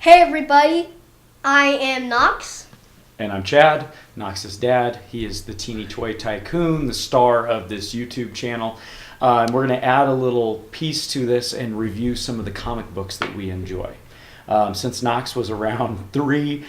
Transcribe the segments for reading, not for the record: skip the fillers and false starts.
Hey everybody, I am Knox. And I'm Chad, Knox's dad. He is the teeny toy tycoon, the star of this YouTube channel. And we're going to add a little piece to this and review some of the comic books that we enjoy. Since Knox was around 3,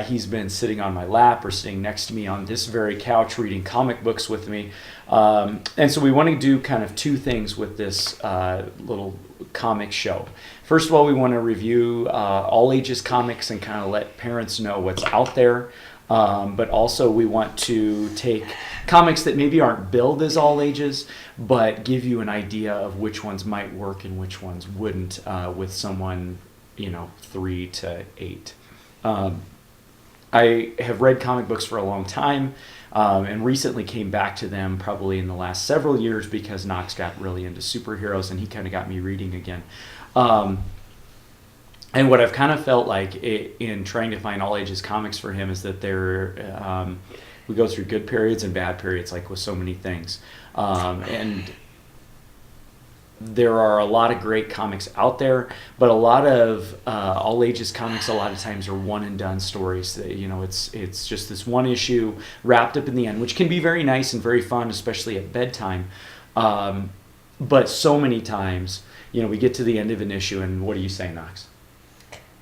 he's been sitting on my lap or sitting next to me on this very couch reading comic books with me. And so we want to do kind of 2 things with this little comic show. First of all, we want to review all ages comics and kind of let parents know what's out there. But also we want to take comics that maybe aren't billed as all ages, but give you an idea of which ones might work and which ones wouldn't with someone, 3 to 8. I have read comic books for a long time and recently came back to them probably in the last several years because Knox got really into superheroes and he kind of got me reading again. And what I've kind of felt like in trying to find all ages comics for him is that we go through good periods and bad periods, like with so many things. And there are a lot of great comics out there, but a lot of all ages comics a lot of times are one and done stories. It's just this one issue wrapped up in the end, which can be very nice and very fun, especially at bedtime. But so many times, we get to the end of an issue, and what do you say, Knox?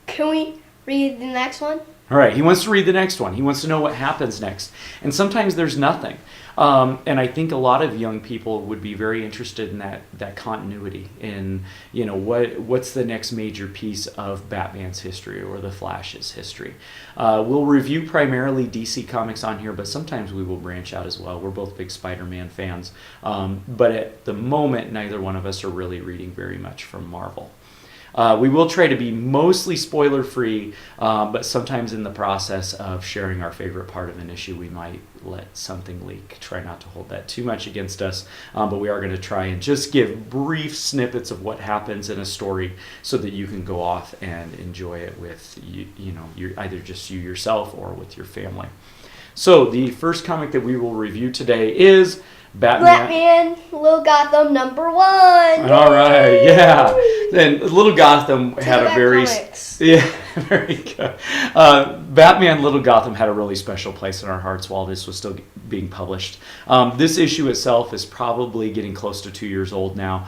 Can we read the next one? All right, he wants to read the next one. He wants to know what happens next. And sometimes there's nothing. And I think a lot of young people would be very interested in that continuity in, what's the next major piece of Batman's history or the Flash's history. We'll review primarily DC comics on here, but sometimes we will branch out as well. We're both big Spider-Man fans. But at the moment, neither one of us are really reading very much from Marvel. We will try to be mostly spoiler-free, but sometimes in the process of sharing our favorite part of an issue, we might let something leak. Try not to hold that too much against us, but we are going to try and just give brief snippets of what happens in a story so that you can go off and enjoy it with, either just you yourself or with your family. So the first comic that we will review today is Batman, Li'l Gotham #1. All right, yeah. Then Li'l Gotham had a very very good. Batman Li'l Gotham had a really special place in our hearts while this was still being published. This issue itself is probably getting close to 2 years old now,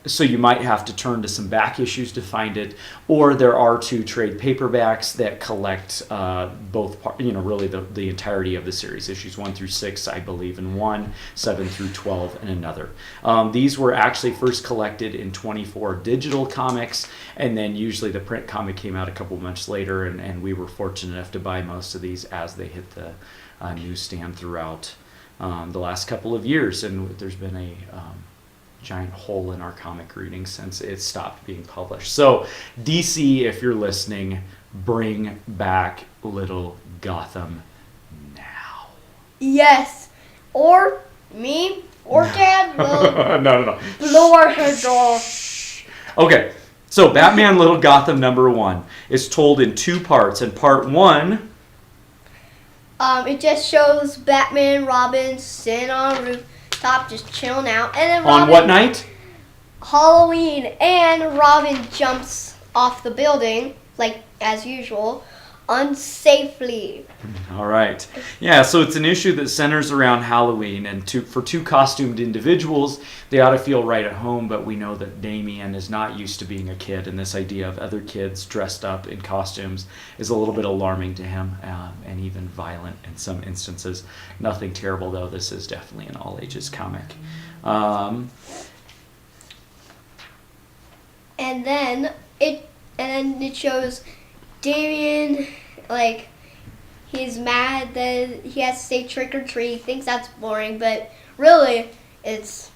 so you might have to turn to some back issues to find it, or there are 2 trade paperbacks that collect both, really the entirety of the series, issues 1 through 6, I believe, in one. 7 through 12 and another. These were actually first collected in 24 digital comics, and then usually the print comic came out a couple months later, and we were fortunate enough to buy most of these as they hit the newsstand throughout the last couple of years, and there's been a giant hole in our comic reading since it stopped being published. So DC, if you're listening, bring back Li'l Gotham now. Yes, or me or Dad will no. blow our heads off. Okay, so Batman Li'l Gotham #1 is told in 2 parts. In part 1, it just shows Batman and Robin sitting on a rooftop just chilling out. And then Robin, on what night? Halloween. And Robin jumps off the building, like as usual, unsafely. All right. Yeah, so it's an issue that centers around Halloween, and for 2 costumed individuals, they ought to feel right at home, but we know that Damien is not used to being a kid, and this idea of other kids dressed up in costumes is a little bit alarming to him, and even violent in some instances. Nothing terrible, though. This is definitely an all-ages comic. And then it shows Damien, like, he's mad that he has to say trick or treat. He thinks that's boring, but really, it's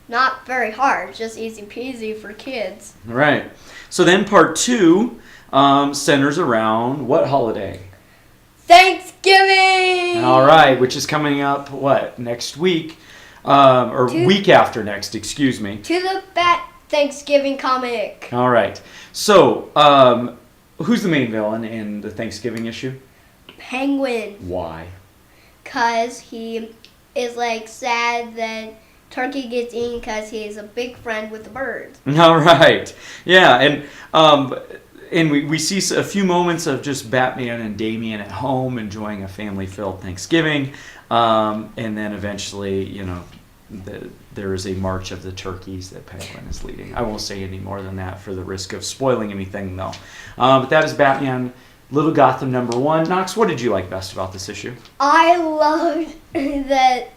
not very hard. It's just easy peasy for kids. Right. So then part 2 centers around what holiday? Thanksgiving! All right, which is coming up, next week? Week after next, excuse me. To the Thanksgiving comic. All right. So, who's the main villain in the Thanksgiving issue? Penguin. Why? Because he is, sad that Turkey gets eaten because he's a big friend with the birds. All right. Yeah, and and we see a few moments of just Batman and Damian at home enjoying a family-filled Thanksgiving, and then eventually, there is a march of the turkeys that Penguin is leading. I won't say any more than that for the risk of spoiling anything, though. But that is Batman Li'l Gotham #1. Knox, what did you like best about this issue? I loved that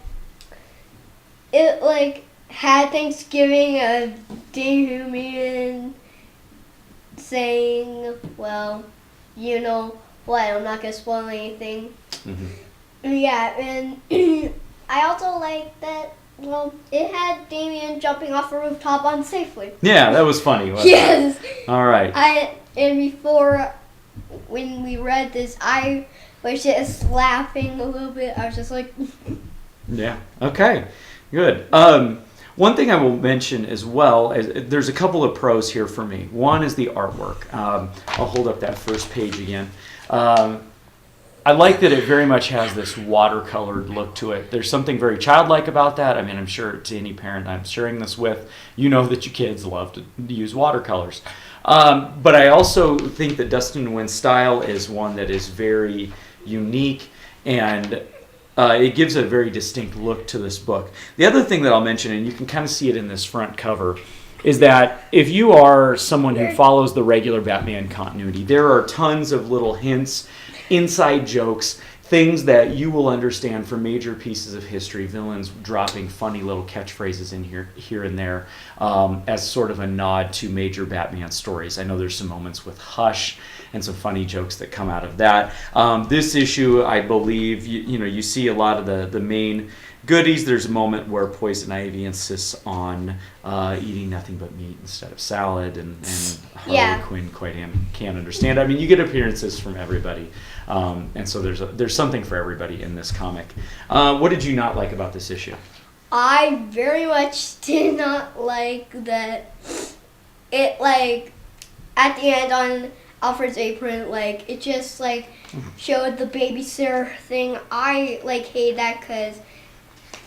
it had Thanksgiving of Damian saying, well, you know what, I'm not going to spoil anything. Mm-hmm. Yeah, and I also like that, well, it had Damian jumping off a rooftop unsafely. Yeah, that was funny. Yes. All right. And before, when we read this, I was just laughing a little bit. I was just like... Yeah, okay, good. One thing I will mention as well, there's a couple of pros here for me. One is the artwork. I'll hold up that first page again. I like that it very much has this watercolored look to it. There's something very childlike about that. I mean, I'm sure to any parent I'm sharing this with, you know that your kids love to use watercolors. But I also think that Dustin Nguyen's style is one that is very unique, and it gives a very distinct look to this book. The other thing that I'll mention, and you can kind of see it in this front cover, is that if you are someone who follows the regular Batman continuity, there are tons of little hints, inside jokes, things that you will understand from major pieces of history, villains dropping funny little catchphrases in here and there as sort of a nod to major Batman stories. I know there's some moments with Hush and some funny jokes that come out of that. This issue, I believe, you see a lot of the main goodies. There's a moment where Poison Ivy insists on eating nothing but meat instead of salad, and Harley Quinn quite can't understand. I mean, you get appearances from everybody, and so there's something for everybody in this comic. What did you not like about this issue? I very much did not like that it, at the end on Alfred's apron, it just, showed the babysitter thing. I, hate that because,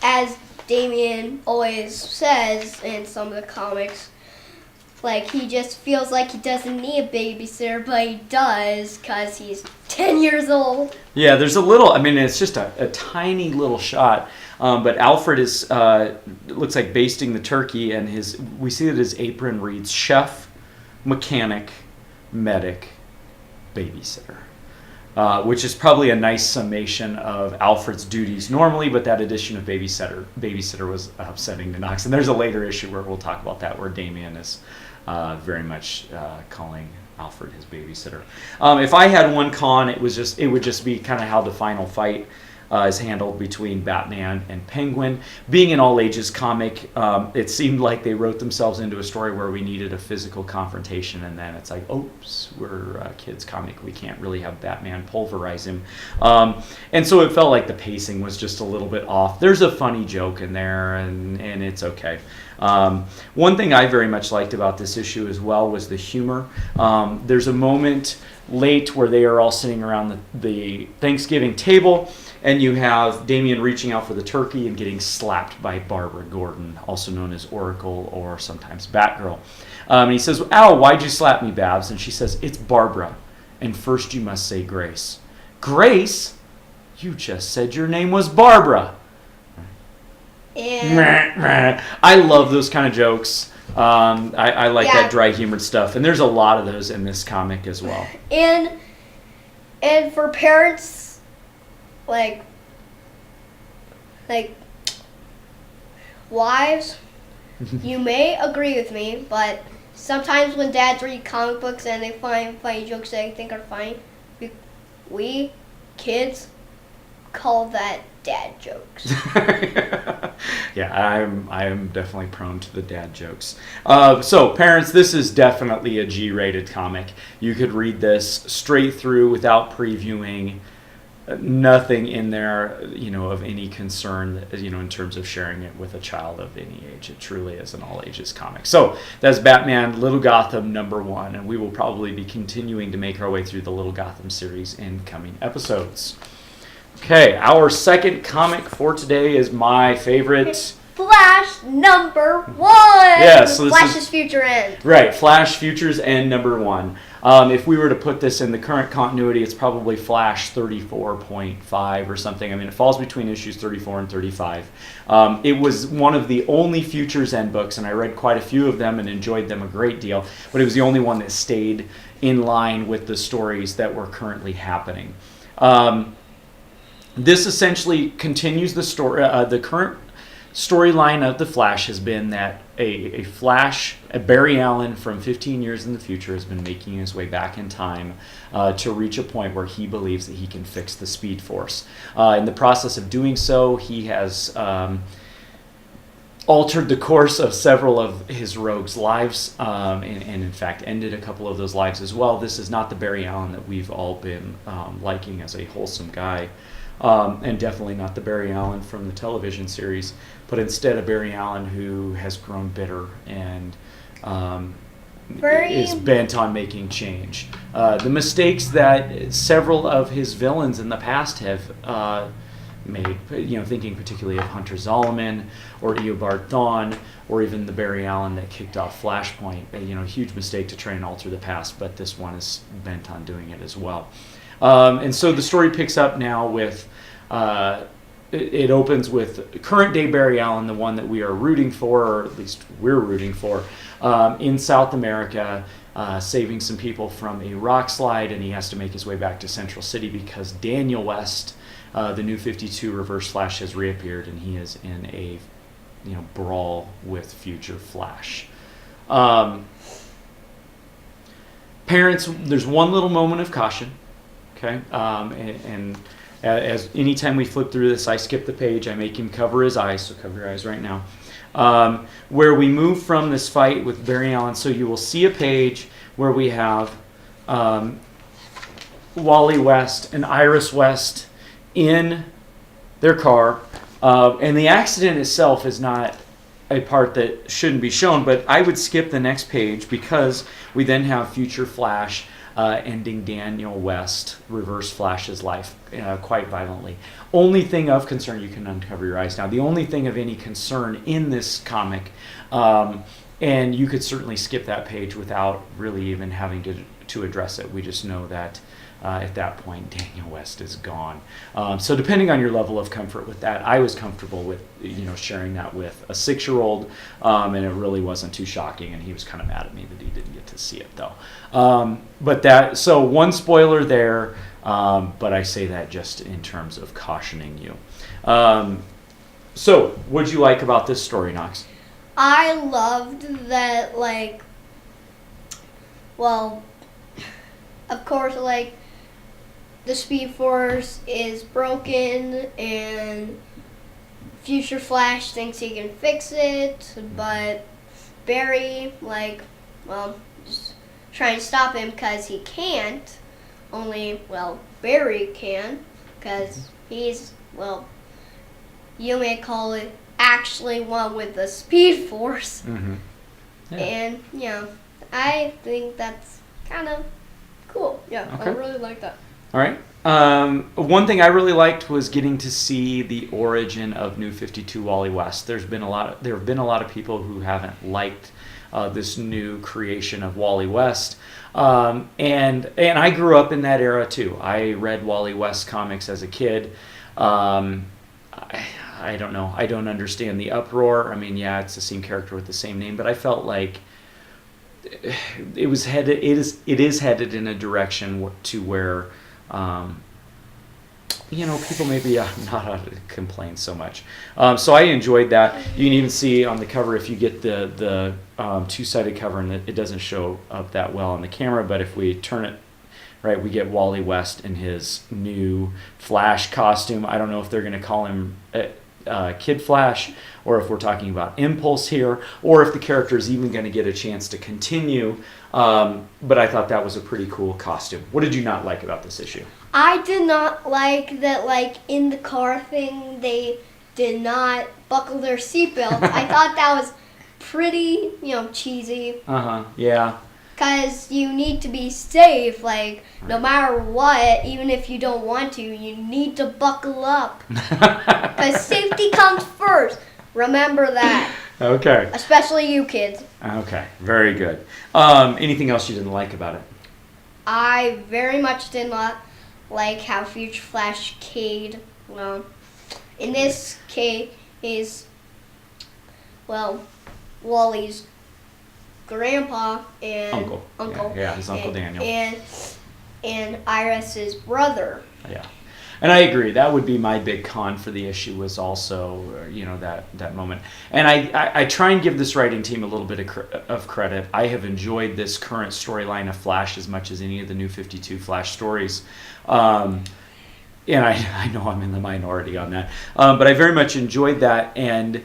as Damian always says in some of the comics, he just feels like he doesn't need a babysitter, but he does because he's 10 years old. Yeah, there's a little, it's just a tiny little shot, but Alfred is, looks like basting the turkey, and we see that his apron reads chef, mechanic, medic, babysitter. Which is probably a nice summation of Alfred's duties normally, but that addition of babysitter was upsetting to Knox. And there's a later issue where we'll talk about that, where Damian is very much calling Alfred his babysitter. If I had one con, it would just be kind of how the final fight is handled between Batman and Penguin. Being an all-ages comic, it seemed like they wrote themselves into a story where we needed a physical confrontation, and then it's like, oops, we're a kids comic. We can't really have Batman pulverize him. And so it felt like the pacing was just a little bit off. There's a funny joke in there, and it's okay. One thing I very much liked about this issue as well was the humor. There's a moment late where they are all sitting around the Thanksgiving table, and you have Damian reaching out for the turkey and getting slapped by Barbara Gordon, also known as Oracle or sometimes Batgirl. And he says, "Ow, why'd you slap me, Babs?" And she says, "It's Barbara, and first you must say grace." "Grace? You just said your name was Barbara." Yeah. I love those kind of jokes. I like that dry humored stuff, and there's a lot of those in this comic as well. And for parents, wives, you may agree with me, but sometimes when dads read comic books and they find funny jokes that they think are funny, we kids call that dad jokes. Yeah, I am definitely prone to the dad jokes. So parents, this is definitely a G-rated comic. You could read this straight through without previewing. Nothing in there, of any concern, in terms of sharing it with a child of any age. It truly is an all-ages comic. So that's Batman Li'l Gotham #1, and we will probably be continuing to make our way through the Li'l Gotham series in coming episodes. Okay, our second comic for today is my favorite Flash number 1. Yeah, so this Flash's future end. Right, Flash Futures End number 1. If we were to put this in the current continuity, it's probably Flash 34.5 or something. I mean, it falls between issues 34 and 35. It was one of the only Futures End books, and I read quite a few of them and enjoyed them a great deal, but it was the only one that stayed in line with the stories that were currently happening. This essentially continues the story. The current storyline of the Flash has been that a Barry Allen from 15 years in the future has been making his way back in time to reach a point where he believes that he can fix the Speed Force. In the process of doing so, he has altered the course of several of his rogues' lives, and in fact ended a couple of those lives as well. This is not the Barry Allen that we've all been liking as a wholesome guy. And definitely not the Barry Allen from the television series, but instead a Barry Allen who has grown bitter and is bent on making change. The mistakes that several of his villains in the past have made, thinking particularly of Hunter Zolomon or Eobard Thawne, or even the Barry Allen that kicked off Flashpoint. A huge mistake to try and alter the past, but this one is bent on doing it as well. And so the story picks up now with, it opens with current day Barry Allen, the one that we are rooting for, or at least we're rooting for, in South America, saving some people from a rock slide, and he has to make his way back to Central City because Daniel West, the new 52 Reverse Flash, has reappeared, and he is in a brawl with future Flash. Parents, there's one little moment of caution. Okay, and as anytime we flip through this, I skip the page. I make him cover his eyes, so cover your eyes right now. Where we move from this fight with Barry Allen, so you will see a page where we have Wally West and Iris West in their car, and the accident itself is not a part that shouldn't be shown, but I would skip the next page because we then have future Flash ending Daniel West, Reverse Flash's life quite violently. Only thing of concern, you can uncover your eyes now, the only thing of any concern in this comic, and you could certainly skip that page without really even having to address it. We just know that at that point Daniel West is gone. So depending on your level of comfort with that, I was comfortable with sharing that with a 6-year-old, and it really wasn't too shocking, and he was kind of mad at me that he didn't get to see it though. So one spoiler there, but I say that just in terms of cautioning you. So what'd you like about this story, Knox? I loved that, of course, the Speed Force is broken and Future Flash thinks he can fix it, but Barry, just trying to stop him because he can't. Only, Barry can, because he's, you may call it actually one with the Speed Force. Mm-hmm. Yeah. And, I think that's kind of cool. Yeah, okay. I really like that. All right. One thing I really liked was getting to see the origin of New 52 Wally West. There have been a lot of people who haven't liked this new creation of Wally West, and I grew up in that era too. I read Wally West comics as a kid. I don't know. I don't understand the uproar. I mean, yeah, it's the same character with the same name, but I felt like it is headed in a direction to where people maybe not ought to complain so much. So I enjoyed that. You can even see on the cover, if you get the two-sided cover, and it doesn't show up that well on the camera, but if we turn it right, we get Wally West in his new Flash costume. I don't know if they're going to call him Kid Flash, or if we're talking about Impulse here, or if the character is even going to get a chance to continue. But I thought that was a pretty cool costume. What did you not like about this issue? I did not like that, in the car thing, they did not buckle their seatbelts. I thought that was pretty, cheesy. Yeah. Because you need to be safe, no matter what, even if you don't want to, you need to buckle up. Because safety comes first. Remember that. Okay. Especially you kids. Okay, very good. Anything else you didn't like about it? I very much did not like how Future Flash Cade, well, in this case, well, Wally's grandpa and uncle. Yeah, his Uncle Daniel. And Iris's brother. Yeah. And I agree. That would be my big con for the issue, was also, that moment. And I try and give this writing team a little bit of credit. I have enjoyed this current storyline of Flash as much as any of the New 52 Flash stories. And I know I'm in the minority on that. But I very much enjoyed that. And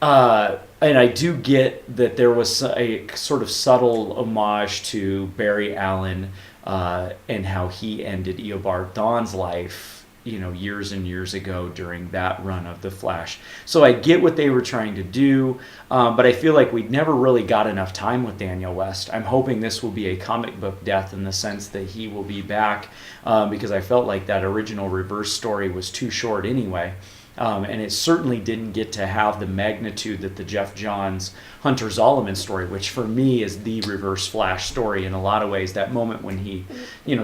I do get that there was a sort of subtle homage to Barry Allen and how he ended Eobard Thawne's life, years and years ago during that run of the Flash. So I get what they were trying to do, but I feel like we never really got enough time with Daniel West. I'm hoping this will be a comic book death in the sense that he will be back, because I felt like that original Reverse story was too short anyway. And it certainly didn't get to have the magnitude that the Jeff Johns Hunter Zolomon story, which for me is the Reverse Flash story in a lot of ways. That moment when he,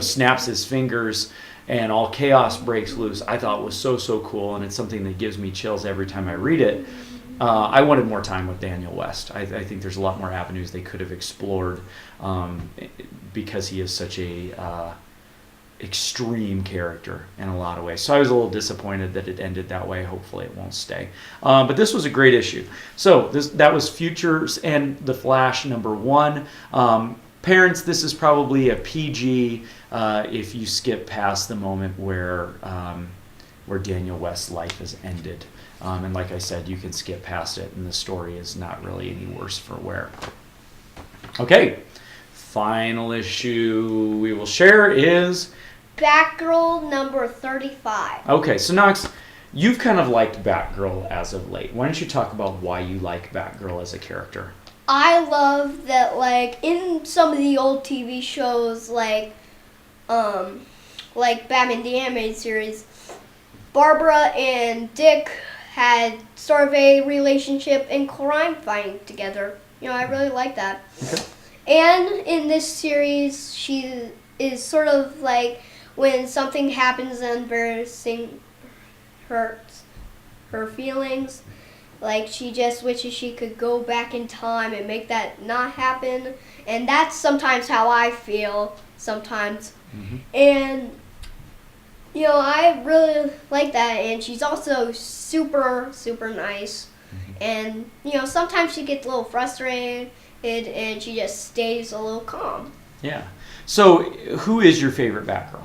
snaps his fingers and all chaos breaks loose, I thought was so cool, and it's something that gives me chills every time I read it. I wanted more time with Daniel West. I think there's a lot more avenues they could have explored, because he is such a extreme character in a lot of ways. So I was a little disappointed that it ended that way. Hopefully it won't stay. But this was a great issue. So that was Futures and the Flash #1. Parents, this is probably a PG if you skip past the moment where Daniel West's life has ended. And like I said, you can skip past it, and the story is not really any worse for wear. Okay, final issue we will share is Batgirl #35. Okay, so Knox, you've kind of liked Batgirl as of late. Why don't you talk about why you like Batgirl as a character? I love that, like, in some of the old TV shows, like Batman the Animated Series, Barbara and Dick had sort of a relationship in crime fighting together. I really like that. Okay. And in this series, she is sort of like when something happens embarrassing hurts her feelings. Like, she just wishes she could go back in time and make that not happen. And that's sometimes how I feel sometimes. Mm-hmm. And, I really like that. And she's also super nice. Mm-hmm. And, sometimes she gets a little frustrated and she just stays a little calm. Yeah. So, who is your favorite Batgirl?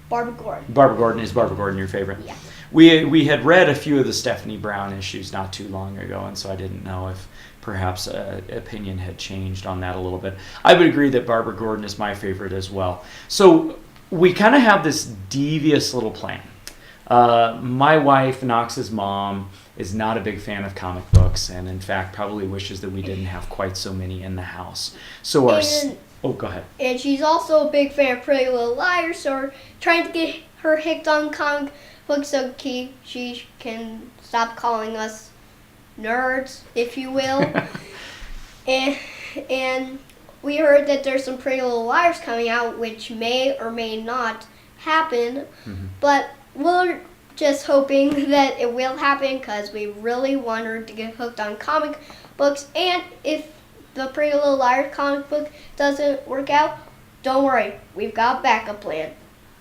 Barbara Gordon. Barbara Gordon. Is Barbara Gordon your favorite? Yeah. We had read a few of the Stephanie Brown issues not too long ago, and so I didn't know if perhaps opinion had changed on that a little bit. I would agree that Barbara Gordon is my favorite as well. So we kind of have this devious little plan. My wife, Knox's mom, is not a big fan of comic books, and in fact probably wishes that we didn't have quite so many in the house. So oh, go ahead. And she's also a big fan of Pretty Little Liars, so we're trying to get her hooked on comic books so she can stop calling us nerds, if you will. and we heard that there's some Pretty Little Liars coming out, which may or may not happen, mm-hmm. but we're just hoping that it will happen because we really want her to get hooked on comic books. And if the Pretty Little Liars comic book doesn't work out, don't worry, we've got a backup plan.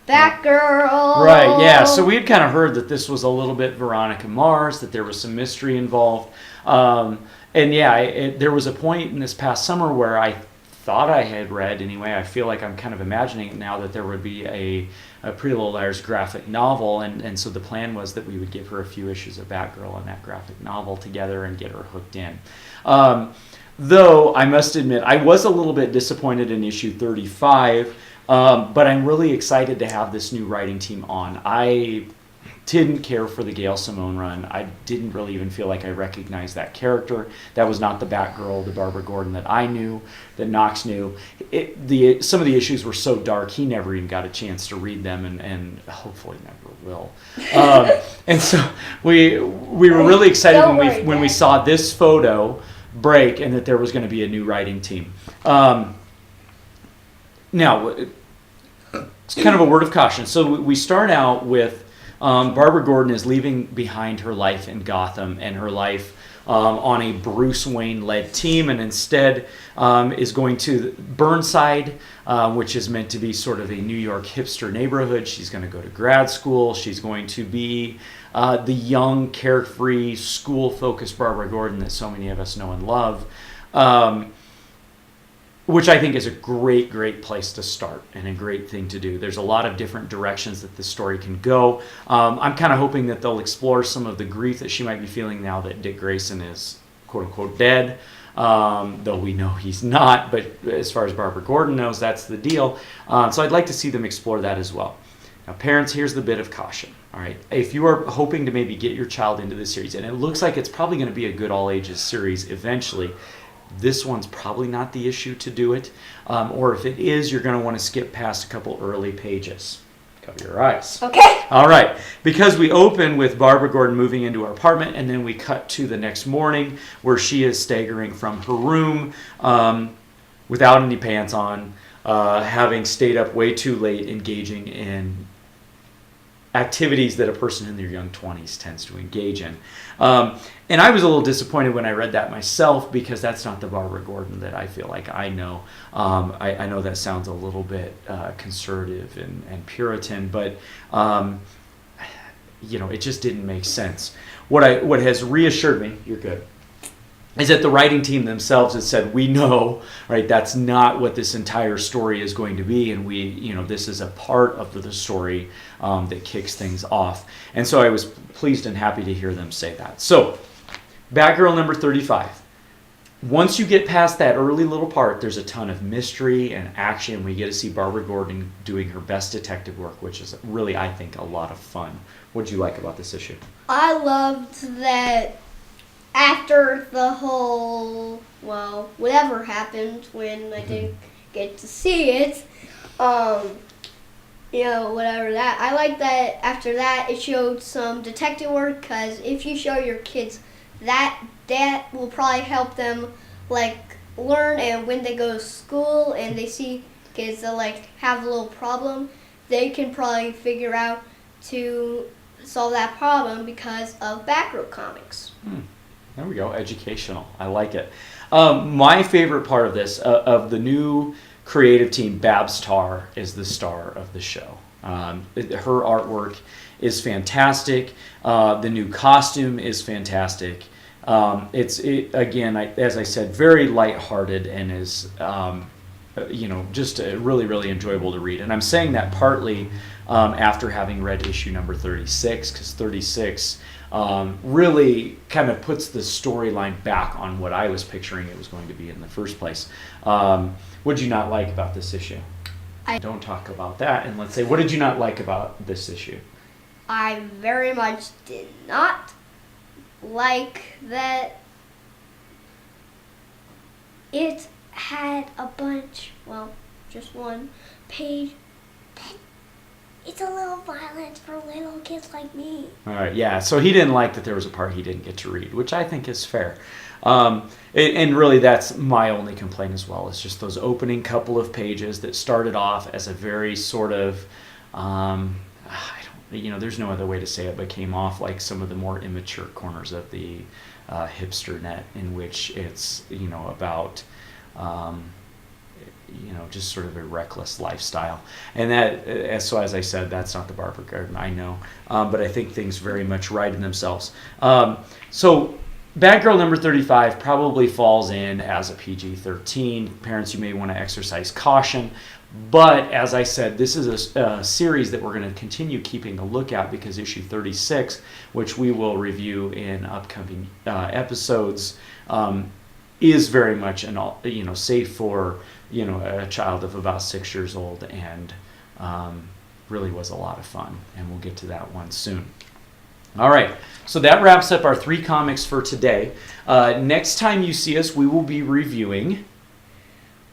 Batgirl! Right, yeah. So we had kind of heard that this was a little bit Veronica Mars, that there was some mystery involved. And yeah, there was a point in this past summer where I thought I had read, anyway, I feel like I'm kind of imagining it now, that there would be a Pretty Little Liars graphic novel. And so the plan was that we would give her a few issues of Batgirl and that graphic novel together and get her hooked in. Though, I must admit, I was a little bit disappointed in issue 35, but I'm really excited to have this new writing team on. I didn't care for the Gail Simone run. I didn't really even feel like I recognized that character. That was not the Batgirl, the Barbara Gordon that I knew, that Knox knew. Some of the issues were so dark, he never even got a chance to read them, and hopefully never will. And so we were really excited when we saw this photo break and that there was going to be a new writing team. Now, it's kind of a word of caution. So we start out with Barbara Gordon is leaving behind her life in Gotham and her life on a Bruce Wayne-led team, and instead is going to Burnside, which is meant to be sort of a New York hipster neighborhood. She's going to go to grad school. She's going to be the young, carefree, school-focused Barbara Gordon that so many of us know and love. Which I think is a great, great place to start and a great thing to do. There's a lot of different directions that this story can go. I'm kind of hoping that they'll explore some of the grief that she might be feeling now that Dick Grayson is quote-unquote dead, though we know he's not, but as far as Barbara Gordon knows, that's the deal. So I'd like to see them explore that as well. Now, parents, here's the bit of caution, all right? If you are hoping to maybe get your child into this series, and it looks like it's probably going to be a good all-ages series eventually, this one's probably not the issue to do it. Or if it is, you're going to want to skip past a couple early pages. Cover your eyes. Okay. All right. Because we open with Barbara Gordon moving into her apartment, and then we cut to the next morning where she is staggering from her room without any pants on, having stayed up way too late, engaging in activities that a person in their young 20s tends to engage in. And I was a little disappointed when I read that myself, because that's not the Barbara Gordon that I feel like I know. I know that sounds a little bit conservative and Puritan, but it just didn't make sense. What has reassured me, you're good, is that the writing team themselves has said, we know, right, that's not what this entire story is going to be, and this is a part of the story that kicks things off. And so I was pleased and happy to hear them say that. So, Batgirl number 35. Once you get past that early little part, there's a ton of mystery and action. We get to see Barbara Gordon doing her best detective work, which is really, I think, a lot of fun. What did you like about this issue? I loved that after the whole, whatever happened when I didn't get to see it, whatever that. I like that after that it showed some detective work, because if you show your kids that will probably help them learn, and when they go to school and they see kids that have a little problem, they can probably figure out to solve that problem because of Batgirl comics. There we go, educational. I like it. My favorite part of this, of the new creative team, Babs Tarr is the star of the show. Her artwork is fantastic. The new costume is fantastic. Again, as I said, very lighthearted and is, just really, really enjoyable to read. And I'm saying that partly after having read issue number 36, because 36 really kind of puts the storyline back on what I was picturing it was going to be in the first place. What did you not like about this issue? Don't talk about that, and let's say, what did you not like about this issue? I very much did not like that it had a bunch, just one page. It's a little violent for little kids like me. All right, yeah. So he didn't like that there was a part he didn't get to read, which I think is fair. And really, that's my only complaint as well. It's just those opening couple of pages that started off as a very sort of, there's no other way to say it, but came off like some of the more immature corners of the hipster net, in which it's, about just sort of a reckless lifestyle. And that, so as I said, that's not the Barbara Gordon I know, but I think things very much righted themselves. So Batgirl number 35 probably falls in as a PG-13. Parents, you may want to exercise caution. But as I said, this is a series that we're going to continue keeping a look at, because issue 36, which we will review in upcoming episodes, is very much safe for a child of about 6 years old, and really was a lot of fun, and we'll get to that one soon. All right, so that wraps up our 3 comics for today. Next time you see us, we will be reviewing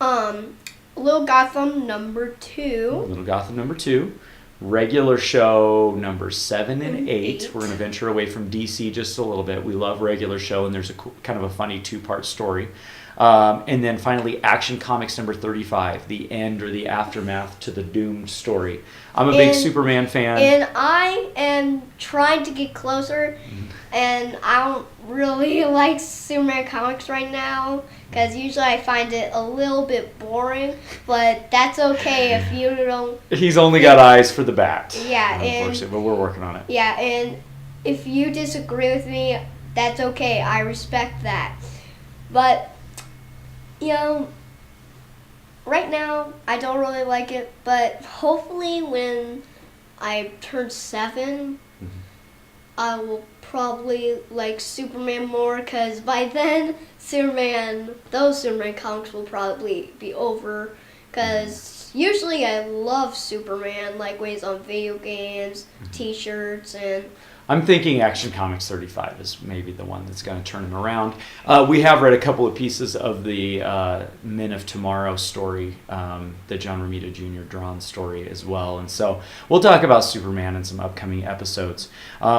Li'l Gotham number 2. Li'l Gotham number 2. Regular show number 7 and 8. We're going to venture away from DC just a little bit. We love regular show, and there's a kind of a funny 2-part story. And then finally, Action Comics number 35, the end or the aftermath to the Doomed story. I'm a big Superman fan. And I am trying to get closer, and I don't really like Superman comics right now, because usually I find it a little bit boring, but that's okay if you don't... He's only got eyes for the bat. Yeah, unfortunately, but we're working on it. Yeah, and if you disagree with me, that's okay. I respect that. But... right now, I don't really like it, but hopefully when I turn 7, I will probably like Superman more, because by then, those Superman comics will probably be over, because usually I love Superman, like when he's on video games, t-shirts, and... I'm thinking Action Comics 35 is maybe the one that's going to turn him around. We have read a couple of pieces of the Men of Tomorrow story, the John Romita Jr. drawn story as well. And so we'll talk about Superman in some upcoming episodes.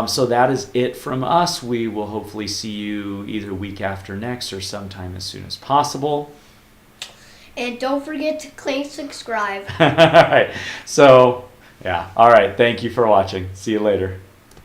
So that is it from us. We will hopefully see you either week after next or sometime as soon as possible. And don't forget to click subscribe. All right. So, yeah. All right. Thank you for watching. See you later.